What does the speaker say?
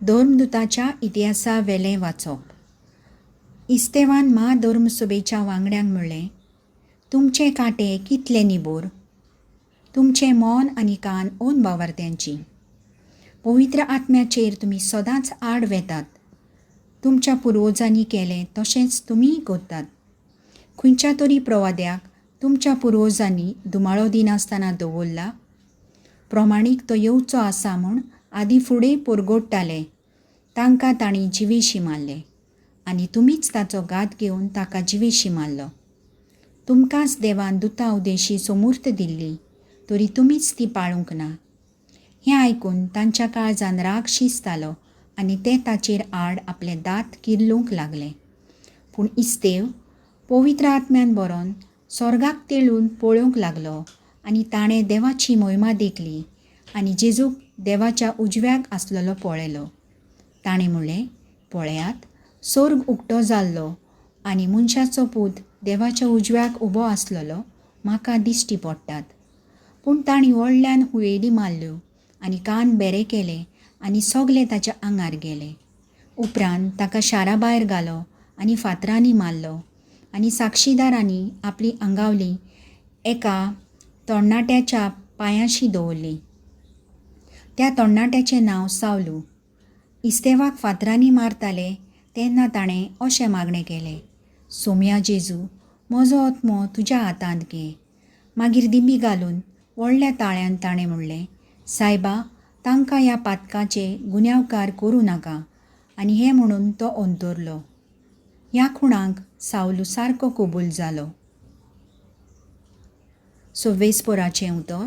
धर्मदुताच्या इतिहासा वेलें वाचप. इस्तेवान धर्मसभेच्या वांगड्यांक म्हणलें, तुमचे कांटे कितले निबोर, तुमचें मन आनी कान ओन बावार्थ्यांची. पवित्र आत्म्याचेर तुमी सदांच आड वेतात. तुमच्या पुर्वजांनी केलें तशेंच तुमीय करतात. खंयच्या तरी प्रवाद्याक तुमच्या पुर्वजांनी धुमाळो दिनासतना दवरला. प्रमाणीक तो येवचो आसा म्हूण आदी फुडें परगोडटाले. तांकां तांणी जिवेशी मारले आनी तुमीच ताचो घात घेवन ताका जिवेशी मारलो. तुमकांच देवान दुतां उदेशी समूर्त दिल्ली, तरी तुमीच ती पाळूंक ना. हें आयकून तांच्या काळजान राग शिजतालो आनी ते ताचेर आड आपले दांत किर्लूंक लागले. पूण इस्तेव पवित्र आत्म्यान बरोवन स्वर्गाक तेळून पळोवंक लागलो आनी ताणें देवाची महिमा देखली आनी जेजूक देवाच्या उजव्याक आसलेलो पळयलो. ताणें म्हणलें, पळयात, स्वर्ग उक्तो जाल्लो आनी मनशाचो पूत देवाच्या उजव्याक उबो आसलेलो म्हाका दिश्टी पडटात. पूण तांणी व्हडल्यान हुयेली मारल्यो आनी कान बेरे केले आनी सगले ताच्या आंगार गेले. उपरांत ताका शारा भायर घालो आनी फातरांनी मारलो आनी साक्षीदारांनी आपली आंगावली एका तरणाट्याच्या पांयांशी दवरली. त्या तरणाट्याचें नांव सावलू. इस्तेवाक फातरांनी मारताले तेन्ना ताणें अशें मागणें केलें, सोम्या जेजू, म्हजो आत्मो तुज्या हातांत घे. मागीर दिमी घालून व्हडल्या ताळ्यान ताणें म्हणलें, सायबा, तांकां ह्या पातकाचे गुन्यांवकार करूं नाका. आनी हें म्हणून तो अंतरलो. ह्या खुणांक सावलू सारको कबूल जालो. 26 उतर.